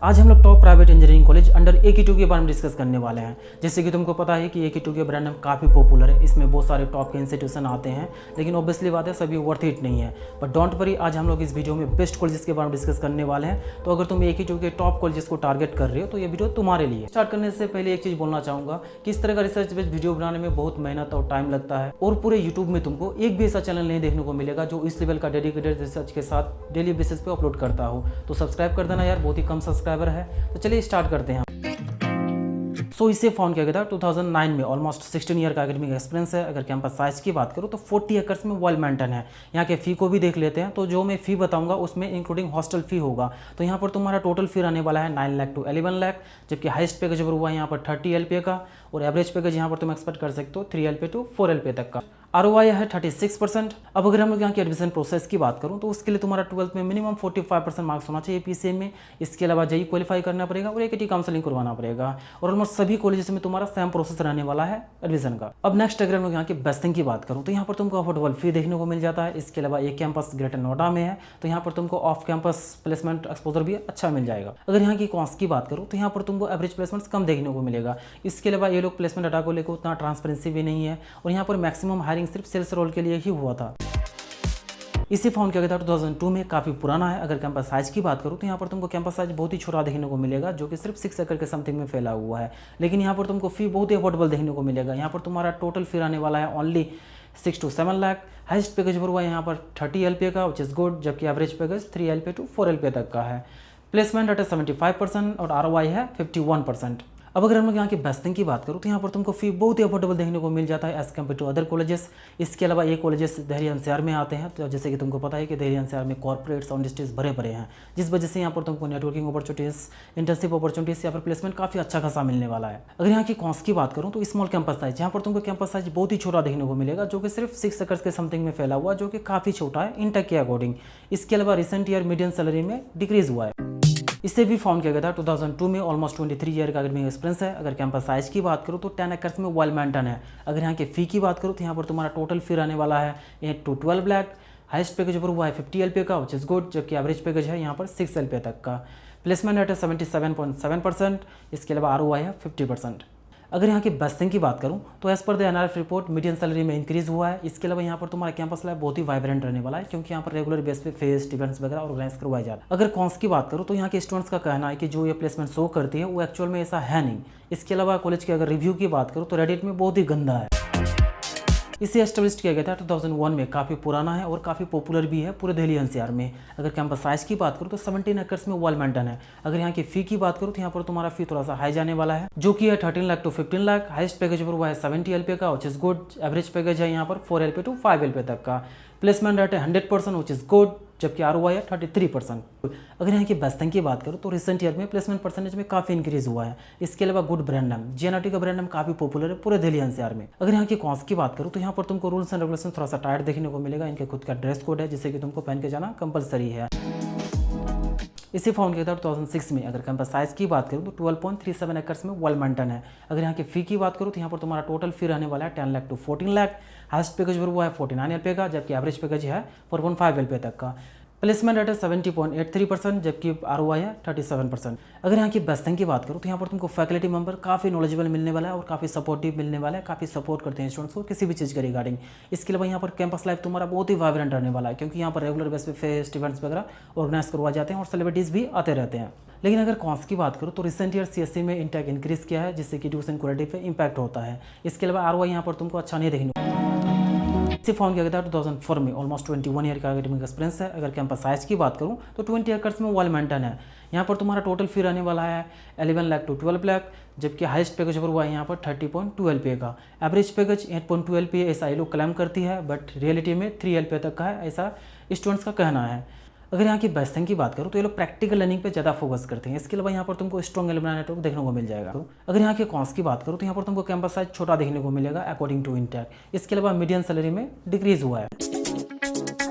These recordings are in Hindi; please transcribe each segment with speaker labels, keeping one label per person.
Speaker 1: आज हम लोग top private engineering college under AKTU के बारे में डिस्कस करने वाले हैं। जैसे कि तुमको पता है कि AKTU के ब्रांड नाम काफ़ी पॉपुलर है, इसमें बहुत सारे टॉप के इंस्टीट्यूशन आते हैं, लेकिन ऑब्वियसली बात है सभी वर्थ इट नहीं है। बट डोंट वरी, आज हम लोग इस वीडियो में बेस्ट कॉलेजेस के बारे में डिस्कस करने वाले हैं। तो अगर तुम AKTU के टॉप कॉलेजेस को टारगेट कर रहे हो तो ये वीडियो तुम्हारे लिए। स्टार्ट करने से पहले एक चीज़ बोलना चाहूँगा कि इस तरह का रिसर्च बेस्ड वीडियो बनाने में बहुत मेहनत और टाइम लगता है, और पूरे यूट्यूब में तुमको एक भी ऐसा चैनल नहीं देखने को मिलेगा जो इस लेवल का डेडिकेटेड रिसर्च के साथ डेली बेसिस पे अपलोड करता हो। तो सब्सक्राइब कर देना यार, बहुत ही कम सब्सक्राइबर है। तो चलिए स्टार्ट करते हैं। सो इसे फाउंड किया गया था 2009 में। ऑलमोस्ट 16 ईयर का एकेडमिक एक्सपीरियंस है। अगर कैंपस साइज की बात करूँ तो 40 एकर्स में वेल मेंटेन है। यहाँ के फ़ी को भी देख लेते हैं। तो जो मैं फ़ी बताऊंगा उसमें इंक्लूडिंग हॉस्टल फ़ी होगा। तो यहाँ पर तुम्हारा टोटल फ़ी रहने वाला है 9 लाख टू 11 लाख, जबकि हाइस्ट पैकेज अगर हुआ है यहाँ पर 30 LPA का, और एवरेज पैकेज यहाँ पर तुम एक्सपेक्ट कर सकते हो 3 LPA टू 4 LPA तक का। ROI है 36%। अब अगर हम लोग यहाँ की एडमिशन प्रोसेस की बात करूँ तो उसके लिए तुम्हारा 12th में मिनिमम 45% मार्क्स होना चाहिए PCM में। इसके अलावा JEE क्वालिफाई करना पड़ेगा और AKT काउंसलिंग करवाना पड़ेगा। और ऑलमोस्ट सभी कॉलेजेस में तुम्हारा सेम प्रोसेस रहने वाला है एडमिशन का। अब नेक्स्ट अगर हम लोग यहाँ की बेस्टिंग की बात करूँ तो यहाँ पर तुमको अफोर्डेबल फी देखने को मिल जाता है। इसके अलावा एक कैंपस ग्रेटर नोएडा में है, तो यहाँ पर तुमको ऑफ कैंपस प्लेसमेंट एक्सपोजर भी अच्छा मिल जाएगा। अगर यहाँ की कॉस्ट की बात करूँ तो यहाँ पर तुमको एवरेज प्लेसमेंट्स कम देखने को मिलेगा। इसके अलावा ये लोग प्लेसमेंट डाटा को लेकर उतना ट्रांसपेरेंसी भी नहीं है, और यहाँ पर मैक्सिमम हायरिंग सिर्फ सेल्स रोल के लिए ही हुआ था। इसे फाउंड किया गया था 2002 में, काफ़ी पुराना है। अगर कैंपस साइज की बात करूँ तो यहाँ पर तुमको कैंपस साइज बहुत ही छोटा देखने को मिलेगा, जो कि सिर्फ 6 एकड़ के समथिंग में फैला हुआ है। लेकिन यहाँ पर तुमको फ़ी बहुत ही अफोर्डेबल देखने को मिलेगा। यहाँ पर तुम्हारा टोटल फी आने वाला है only 6 to 7 lakh. Highest package पर हुआ है यहाँ पर 30 LPA का, विच इज़ गुड, जबकि average package 3 LPA to 4 LPA तक का है। प्लेसमेंट रेट है 75% और ROI है 51%। अब अगर हम लोग यहाँ की बेस्टिंग की बात करूँ तो यहाँ पर तुमको फ़ी बहुत ही अफोर्डेबल देखने को मिल जाता है as compared to other colleges. इसके अलावा ये कॉलेजेस दिल्ली NCR में आते हैं। तो जैसे कि तुमको पता है कि दिल्ली NCR में कॉर्पोरेट्स और इंडस्ट्रीज भरे भरे हैं, जिस वजह से यहाँ पर तुमको नेटवर्किंग अपॉर्चुनिटीज़, इंटर्नशिप अपॉर्चुनिटीज़ या फिर प्लेसमेंट काफ़ी अच्छा खासा मिलने वाला है। अगर यहाँ की कॉस्ट की बात करूँ तो स्मॉल कैंपस साइज, यहाँ पर तुमको कैंपस साइज बहुत ही छोटा देखने को मिलेगा, जो कि सिर्फ 6 एकर्स के समथिंग में फैला हुआ, जो कि काफ़ी छोटा है इंटेक के अकॉर्डिंग। इसके अलावा रिसेंट ईयर मीडियम सैलरी में डिक्रीज हुआ है। इसे भी फाउंड किया गया था 2002 में। ऑलमोस्ट 23 ईयर का एकेडमिक एक्सपीरियंस है। अगर कैंपस साइज की बात करूँ तो 10 एकर्स में वेल मेंटेन है। अगर यहाँ के फ़ी की बात करूँ तो यहाँ पर तुम्हारा टोटल फी रहने वाला है 8 to 12 लाख। हाइस्ट पैकेज पर हुआ है 50 LPA का, विच इज़ गुड, जबकि एवरेज पैकेज है यहाँ पर 6 LPA तक का। प्लेसमेंट रेट है 77.7%। इसके अलावा ROI है 50%। अगर यहाँ की बेस्टिंग की बात करूँ तो as per the NRF report median salary में इंक्रीज हुआ है। इसके अलावा यहाँ पर तुम्हारा कैंपस लाइफ बहुत ही वाइब्रेंट रहने वाला है, क्योंकि यहाँ पर रेगुलर बेस पे फेस्ट इवेंट्स वगैरह ऑर्गेनाइज करवाए जाते हैं। अगर कॉन्स की बात करूँ तो यहाँ के स्टूडेंट्स का कहना है कि जो ये प्लेसमेंट शो करती है वो एक्चुअल में ऐसा है नहीं। इसके अलावा कॉलेज के अगर रिव्यू की बात करूँ तो रेडिट में बहुत ही गंदा है। इसे एस्टेब्लिश किया गया था 2001 में, काफ़ी पुराना है और काफ़ी पॉपुलर भी है पूरे दिल्ली NCR में। अगर कैंपस साइज की बात करूँ तो 17 एकर्स में वेल मेंटेन है। अगर यहाँ की फ़ी की बात करूँ तो यहाँ पर तुम्हारा फ़ी थोड़ा सा हाई जाने वाला है, जो कि है 13 lakh to 15 lakh. Highest package पर हुआ है 70 LPA का, which is good. Average package है यहाँ पर 4 LPA टू 5 LPA तक का। प्लेसमेंट रेट है 100%, विच इज़ गुड, जबकि ROI है 33%। अगर यहाँ की बेस्टिंग की बात करूँ तो रिसेंट ईयर में प्लेसमेंट परसेंटेज में काफ़ी इंक्रीज हुआ है। इसके अलावा गुड ब्रांड नाम, JNRT का ब्रांड नाम काफ़ी पॉपुलर है पूरे दिल्ली NCR में। अगर यहाँ की कॉस्ट की बात करूँ तो यहाँ पर तुमको रूल्स एंड रेगुलेशन थोड़ा सा टाइट देखने को मिलेगा। इनके खुद का ड्रेस कोड है, जिसे कि तुमको पहन के जाना कंपलसरी है। इसे फाउंड किया था 2006 में। अगर कैंपस साइज की बात करूँ तो 12.37 एकर्स में वेल मेंटेन है। अगर यहाँ की फ़ी की बात करूँ तो यहाँ पर तुम्हारा टोटल फी रहने वाला है 10 lakh to 14 lakh. Highest package पर हुआ है 49 LPA का, जबकि एवरेज पैकेज है 4.5 LPA तक का। प्लेसमेंट रेट है 70.83%, जबकि ROI है 37%। अगर यहाँ की बेस्टिंग की बात करूँ तो यहाँ पर तुमको फैकल्टी मेंबर काफ़ी नॉलेजेबल मिलने वाला है और काफ़ी सपोर्टिव मिलने वाला है, काफ़ी सपोर्ट करते हैं स्टूडेंट्स को किसी भी चीज़ के रिगार्डिंग। इसके अलावा यहाँ पर कैंपस लाइफ तुम्हारा बहुत ही वाइब्रेंट रहने वाला है, क्योंकि यहाँ पर रेगुलर बेस पे फेस्ट इवेंट्स वगैरह ऑर्गेनाइज करवाए जाते हैं और सेलिब्रिटीज़ भी आते रहते हैं। लेकिन अगर कॉस्ट की बात करूँ तो रिसेंट ईयर CSE में इंटेक इंक्रीज किया है, जिससे कि ट्यूशन क्वालिटी पे इंपैक्ट होता है। इसके अलावा ROI यहाँ पर तुमको अच्छा नहीं देखने को। इसे फाउंड किया गया था 2004 में। ऑलमोस्ट 21 ईयर का एकेडमिक एक्सपीरियंस है। अगर कैंपस साइज की बात करूँ तो 20 एकर्स में वेल मेंटेन है। यहाँ पर तुम्हारा टोटल फी रहने वाला है 11 लाख टू 12 लाख, जबकि हाइस्ट पैकेज पर हुआ है यहाँ पर 30.2 LPA का। एवरेज पैकेज 8.2 LPA ऐसा ये लोग क्लेम करती है, बट रियलिटी में 3 LPA तक का है, ऐसा स्टूडेंट्स का कहना है। अगर यहाँ की बेस्टिंग की बात करूँ तो ये लोग प्रैक्टिकल लर्निंग पे ज़्यादा फोकस करते हैं। इसके अलावा यहाँ पर तुमको स्ट्रॉन्ग एलुमनाई नेटवर्क देखने को मिल जाएगा। अगर यहाँ के कॉस्ट की बात करूँ तो यहाँ पर तुमको कैंपस साइज छोटा देखने को मिलेगा अकॉर्डिंग टू इंटेक। इसके अलावा मीडियम सैलरी में डिक्रीज हुआ है।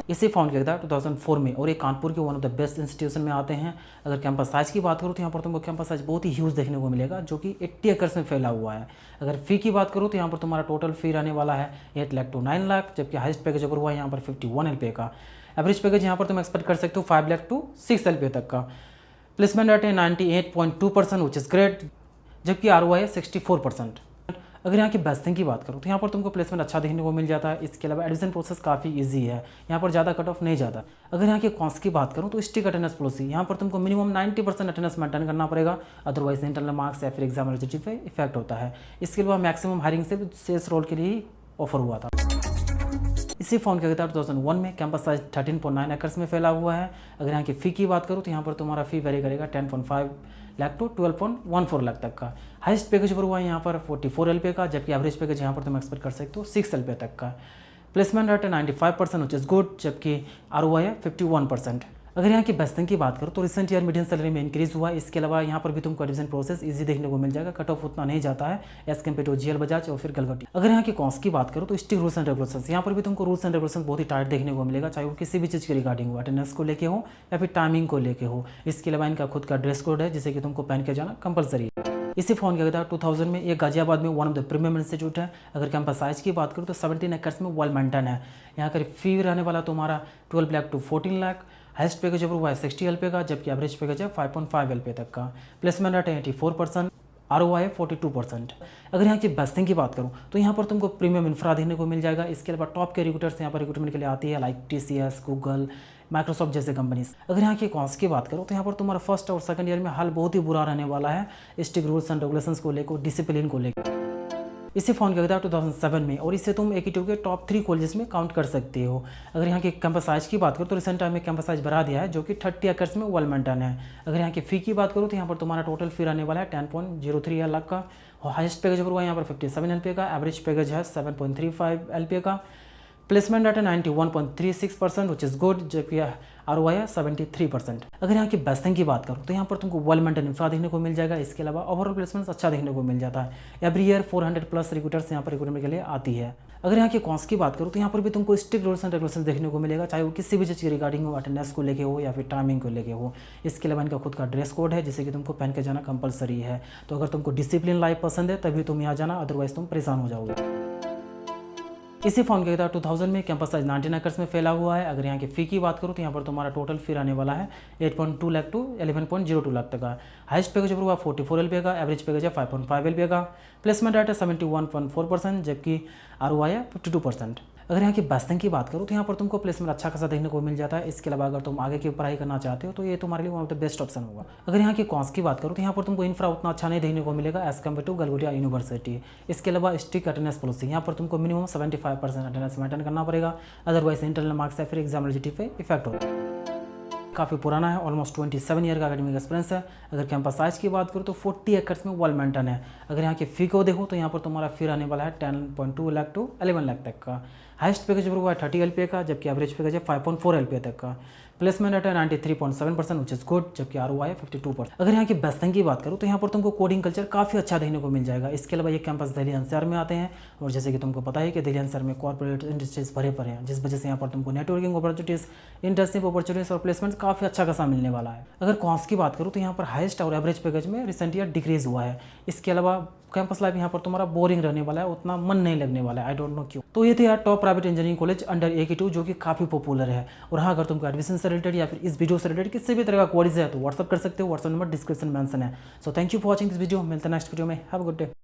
Speaker 1: इसे फाउंड किया था 2004 में, और ये कानपुर के one of the best institution में आते हैं। अगर कैंपस साइज की बात करूँ तो यहाँ पर तुमको कैंपस साइज बहुत ही ह्यूज देखने को मिलेगा, जो कि 80 एकर्स में फैला हुआ है। अगर फ़ी की बात करूँ तो यहाँ पर तुम्हारा टोटल फी रहने वाला है 8 लाख टू 9 लाख, जबकि हाइस्ट पैकेज पर हुआ है यहाँ पर 51 LPA का। एवरेज पैकेज यहाँ पर तुम एक्सपेक्ट कर सकते हो 5 लाख टू 6 LPA तक का। प्लेसमेंट रेट है 98.2% विच इज़ ग्रेट, जबकि ROI है 64%। अगर यहाँ की बेस्ट थिंग की बात करूँ तो यहाँ पर तुमको प्लेसमेंट अच्छा देखने को मिल जाता है। इसके अलावा एडमिशन प्रोसेस काफ़ी इजी है, यहाँ पर ज़्यादा कट ऑफ नहीं जाता। अगर यहाँ की कॉन्स की बात करूँ तो स्ट्रिक्ट अटेंडेंस पॉलिसी, यहाँ पर तुमको मिनिमम 90% अटेंडेंस मेंटेन करना पड़ेगा, अदरवाइज इंटरनल मार्क्स या फिर एग्जाम एलिजिबिलिटी पे इफेक्ट होता है। इसके अलावा मैक्सिमम हायरिंग से सेल्स रोल के लिए ऑफर हुआ था। इसी फ़ोन के तहत 2001 में कैंपस साइज 13.9 एकर्स में फैला हुआ है। अगर यहाँ की फ़ी की बात करूँ तो यहाँ पर तुम्हारा फ़ी वेरी करेगा 10.5 लाख टू 12.14 लाख तक का। हाईएस्ट पैकेज पर हुआ है यहाँ पर 44 LPA का, जबकि एवरेज पैकेज यहाँ पर तुम एक्सपेक्ट कर सकते हो 6 LPA तक का। प्लेसमेंट रेट है 95% विच इज़ गुड, जबकि ROI है 51%। अगर यहाँ की बेस्ट थिंग की बात करूँ तो रिसेंट ईयर मीडियन सैलरी में इंक्रीज हुआ है। इसके अलावा यहाँ पर भी तुमको एडमिशन प्रोसेस इजी देखने को मिल जाएगा, कट ऑफ उतना नहीं जाता है as compared to GL Bajaj और फिर गलगटी। अगर यहाँ की कॉस्ट की बात करूँ तो स्ट्रिक्ट रूल्स एंड रेगुलेशंस, यहाँ पर भी तुमको रूल्स एंड रेगुलेशन बहुत ही टाइट देखने को मिलेगा, चाहे वो किसी भी चीज़ के रिगार्डिंग हो, अटेंडेंस को लेके हो या फिर टाइमिंग को लेके हो। इसके अलावा इनका खुद का ड्रेस कोड है जिसे कि तुमको पहन के जाना कंपलसरी है। इसी फ़ोन के तहत 2000 में ये गाजियाबाद में one of the premium institute है। अगर कैंपस साइज की बात करूँ तो 17 एकर्स में वेल मेंटेन है। यहाँ का फी रहने वाला तुम्हारा 12 lakh to 14 lakh. Highest package approve है 60 LPA का, जबकि एवरेज पैकेज है 5.5 LPA तक का। प्लेसमेंट रेट है 84%, ROI है 42%। अगर यहाँ की बेस्ट थिंग की बात करूँ तो यहाँ पर तुमको प्रीमियम इंफ्रा देखने को मिल जाएगा। इसके अलावा टॉप के रिक्रूटर्स यहाँ पर रिक्रूटमेंट के लिए आती है, लाइक TCS, गूगल, माइक्रोसॉफ्ट जैसे कंपनीज। अगर यहाँ की कॉस्ट की बात करूँ तो यहाँ पर तुम्हारा फर्स्ट और सेकंड ईयर में हाल बहुत ही बुरा रहने वाला है, स्ट्रिक्ट रूल्स एंड रेगुलेशंस को लेकर, डिसिप्लिन को लेकर। इसी फ़ोन के तहत 2007 में, और इससे तुम AKTU के टॉप 3 कॉलेजेस में काउंट कर सकते हो। अगर यहाँ के कैंपस साइज की बात करो तो रिसेंट टाइम में कैंपस साइज बढ़ा दिया है, जो कि 30 एकर्स में वेल मेंटेन है। अगर यहाँ की फ़ी की बात करूँ तो यहाँ पर तुम्हारा टोटल फी रहने वाला है 10.03 लाख का। और हाइस्ट पैकेज पर हुआ यहाँ पर 57 LPA का, एवरेज पैकेज है 7.35 LPA का। प्लेसमेंट रेट है 91.36% विच इज़ गुड, जबकि ROI है 73%। अगर यहाँ की बेस्ट थिंग की बात करूँ तो यहाँ पर तुमको वेल मेंटेन इंफ्रा देखने को मिल जाएगा। इसके अलावा ओवरऑल प्लेसमेंट्स अच्छा देखने को मिल जाता है। एवरी ईयर 400+ रिक्रूटर्स यहाँ पर रिक्रूटमेंट के लिए आती है। अगर यहाँ की कॉस्ट की बात करूँ तो यहाँ पर भी तुमको स्ट्रिक्ट रूल्स एंड रेगुलेशन देखने को मिलेगा, चाहे वो किसी भी चीज़ की रिगार्डिंग हो, अटेंडेंस को लेके हो या फिर टाइमिंग को लेके हो। इसके अलावा इनका खुद का ड्रेस कोड है जिसे कि तुमको पहन के जाना कंपलसरी है। तो अगर तुमको डिसिप्लिन लाइफ पसंद है तभी तुम यहाँ जाना, अदरवाइज तुम परेशान हो जाओगे। इसी फ़ोन के तहत 2000 में कैंपस साइज 19 एकर्स में फैला हुआ है। अगर यहाँ की फ़ी की बात करूँ तो यहाँ पर तुम्हारा टोटल फी आने वाला है 8.2 लाख टू 11.02 लाख तक का। हाइस्ट पैकेज पर हुआ 44 LPA का, एवरेज पैकेज है 5.5 LPA का। प्लेसमेंट रेट है 71.4%, जबकि ROI है 52%। अगर यहाँ की बेस्ट थिंग की बात करूँ तो यहाँ पर तुमको प्लेसमेंट अच्छा खासा देखने को मिल जाता है। इसके अलावा अगर तुम आगे की पढ़ाई करना चाहते हो तो ये तुम्हारे लिए one of the best option होगा। अगर यहाँ की कॉस्ट की बात करूँ तो यहाँ पर तुमको इंफ्रा उतना अच्छा नहीं देखने को मिलेगा as compared to Galgotia University. इसके अलावा स्ट्रिक्ट अटेंडेंस पॉलिसी, यहाँ पर तुमको मिनिमम 75% अटेंडेंस मेंटेन करना पड़ेगा, अदरवाइज इंटरनल मार्क्स या फिर एग्जाम एलिजिबिलिटी पे इफेक्ट होगा। काफ़ी पुराना है, ऑलमोस्ट 27 ईयर का एकेडमिक एक्सपीरियंस है। अगर कैंपस साइज की बात करूँ तो 40 एकर्स में वेल मेंटेन है। अगर यहाँ की फ़ी को देखो तो यहाँ पर तुम्हारा फी आने वाला है 10.2 लाख टू 11 लाख तक का। हाइस्ट पैकेज पर हुआ है 30 LPA का, जबकि एवरेज पैकेज है 5.4 LPA तक का। प्लेसमेंट रेट है 93.7% विच इज़ गुड, जबकि ROI है 52%। अगर यहाँ की बेस्ट थिंग की बात करूँ तो यहाँ पर तुमको कोडिंग कल्चर काफ़ी अच्छा देखने को मिल जाएगा। इसके अलावा ये कैंपस दिल्ली NCR में आते हैं, और जैसे कि तुमको पता है कि दिल्ली NCR में कॉर्पोरेट इंडस्ट्रीज भरे पड़े हैं, जिस वजह से यहाँ पर तुमको नेटवर्किंग अपॉर्चुनिटीज़, इंटर्नशिप अपॉर्चुनिटीज़ और प्लेसमेंट काफ़ी अच्छा खासा मिलने वाला है। अगर कॉस्ट की बात करूँ तो यहाँ पर हाइस्ट और एवरेज पैकेज में रिसेंट ईयर डिक्रीज हुआ है। इसके अलावा कैंपस लाइफ यहाँ पर तुम्हारा बोरिंग रहने वाला है, उतना मन नहीं लगने वाला है, आई डोंट नो क्यों। तो ये थे यार top private engineering college under AKTU जो कि काफ़ी पॉपुलर है। और हाँ, अगर तुमको एडमिशन से रिलेटेड या फिर इस वीडियो से रिलेटेड किसी भी तरह का क्वेरीज है तो व्हाट्सअप कर सकते हो, व्हाट्सअप नंबर डिस्क्रिप्शन में मेंशन है। So thank you for watching this video, मिलते हैं नेक्स्ट वीडियो में। Have a good day.